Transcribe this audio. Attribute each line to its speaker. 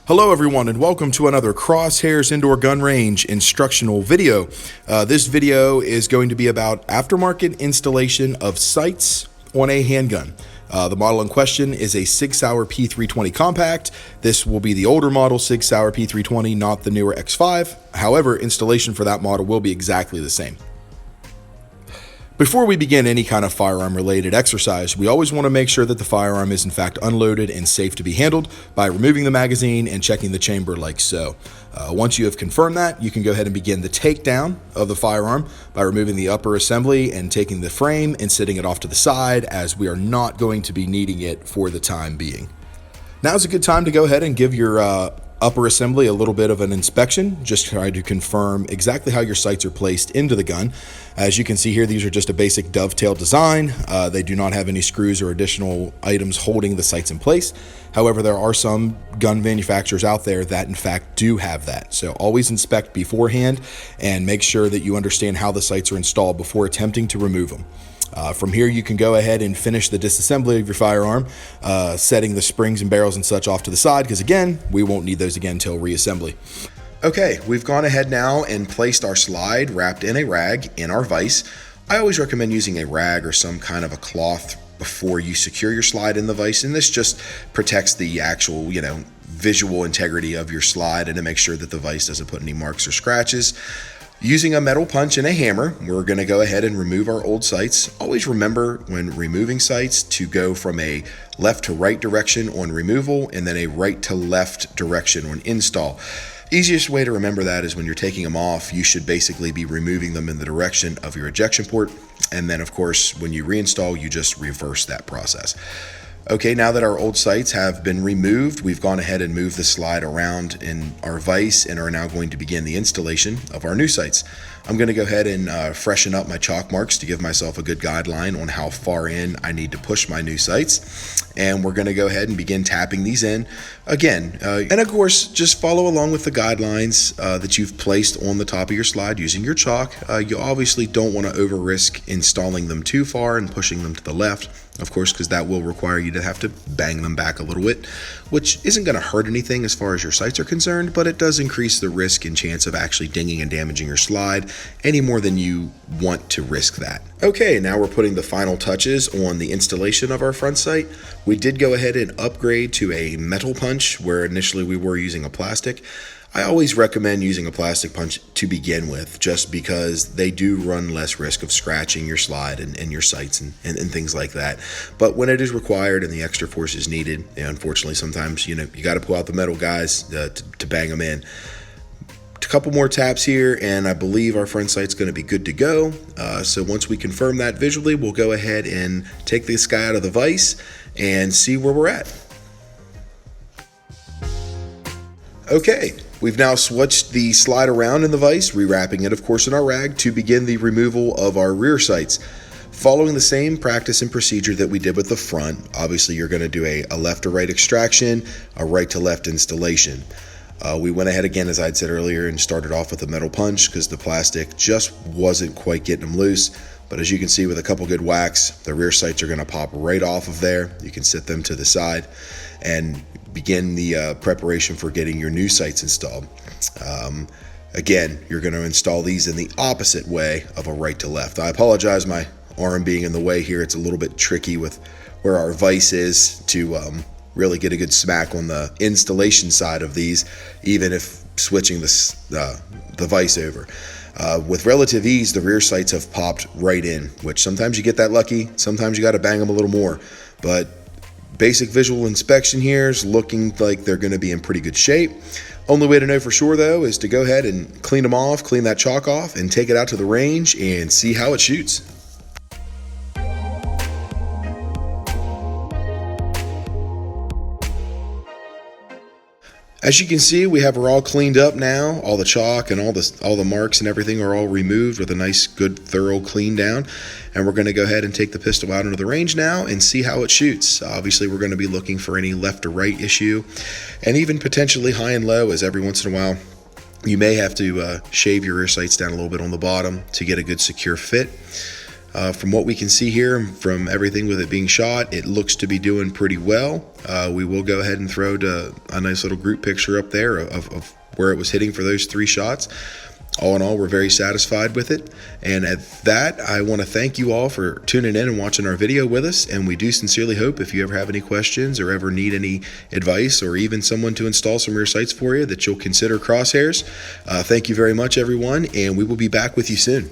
Speaker 1: Hello everyone and welcome to another Crosshairs Indoor Gun Range instructional video. This video is going to be about aftermarket installation of sights on a handgun. The model in question is a Sig Sauer P320 Compact. This will be the older model Sig Sauer P320, not the newer X5. However, installation for that model will be exactly the same. Before we begin any kind of firearm related exercise, we always want to make sure that the firearm is in fact unloaded and safe to be handled by removing the magazine and checking the chamber like so. Once you have confirmed that, you can go ahead and begin the takedown of the firearm by removing the upper assembly and taking the frame and setting it off to the side, as we are not going to be needing it for the time being. Now is a good time to go ahead and give your upper assembly a little bit of an inspection, just try to confirm exactly how your sights are placed into the gun. As you can see here, these are just a basic dovetail design. They do not have any screws or additional items holding the sights in place. However, there are some gun manufacturers out there that in fact do have that. So always inspect beforehand and make sure that you understand how the sights are installed before attempting to remove them. From here, you can go ahead and finish the disassembly of your firearm, setting the springs and barrels and such off to the side, because again, we won't need those again until reassembly. Okay, we've gone ahead now and placed our slide wrapped in a rag in our vise. I always recommend using a rag or some kind of a cloth before you secure your slide in the vise, and this just protects the actual, visual integrity of your slide and to make sure that the vise doesn't put any marks or scratches. Using a metal punch and a hammer, we're going to go ahead and remove our old sights. Always remember when removing sights to go from a left to right direction on removal and then a right to left direction on install. Easiest way to remember that is when you're taking them off, you should basically be removing them in the direction of your ejection port. And then of course, when you reinstall, you just reverse that process. Okay, now that our old sights have been removed, we've gone ahead and moved the slide around in our vise and are now going to begin the installation of our new sights. I'm going to go ahead and freshen up my chalk marks to give myself a good guideline on how far in I need to push my new sights. And we're going to go ahead and begin tapping these in again. And of course, just follow along with the guidelines that you've placed on the top of your slide using your chalk. You obviously don't want to over risk installing them too far and pushing them to the left, of course, because that will require you to have to bang them back a little bit, which isn't going to hurt anything as far as your sights are concerned, but it does increase the risk and chance of actually dinging and damaging your slide any more than you want to risk that. Okay, now we're putting the final touches on the installation of our front sight. We did go ahead and upgrade to a metal punch where initially we were using a plastic. I always recommend using a plastic punch to begin with, just because they do run less risk of scratching your slide and your sights and things like that. But when it is required and the extra force is needed, unfortunately sometimes you got to pull out the metal guys to bang them in. A couple more taps here and I believe our front sight's going to be good to go. So once we confirm that visually, we'll go ahead and take this guy out of the vise and see where we're at. Okay, we've now switched the slide around in the vise, rewrapping it of course in our rag to begin the removal of our rear sights. Following the same practice and procedure that we did with the front, obviously you're going to do a left to right extraction, a right to left installation. We went ahead again, as I'd said earlier, and started off with a metal punch because the plastic just wasn't quite getting them loose. But as you can see, with a couple good whacks, the rear sights are going to pop right off of there. You can set them to the side and begin the preparation for getting your new sights installed. Again, you're going to install these in the opposite way of a right to left. I apologize, my arm being in the way here. It's a little bit tricky with where our vise is to really get a good smack on the installation side of these, even if switching the vise over. With relative ease, the rear sights have popped right in, which sometimes you get that lucky, sometimes you got to bang them a little more. But basic visual inspection here is looking like they're going to be in pretty good shape. Only way to know for sure though is to go ahead and clean them off, clean that chalk off, and take it out to the range and see how it shoots. As you can see, we have her all cleaned up now. All the chalk and all the marks and everything are all removed with a nice, good, thorough clean down. And we're going to go ahead and take the pistol out into the range now and see how it shoots. Obviously, we're going to be looking for any left or right issue, and even potentially high and low, as every once in a while you may have to shave your rear sights down a little bit on the bottom to get a good secure fit. From what we can see here, from everything with it being shot, it looks to be doing pretty well. We will go ahead and throw a nice little group picture up there of where it was hitting for those 3 shots. All in all, we're very satisfied with it. And at that, I want to thank you all for tuning in and watching our video with us. And we do sincerely hope if you ever have any questions or ever need any advice or even someone to install some rear sights for you, that you'll consider Crosshairs. Thank you very much, everyone, and we will be back with you soon.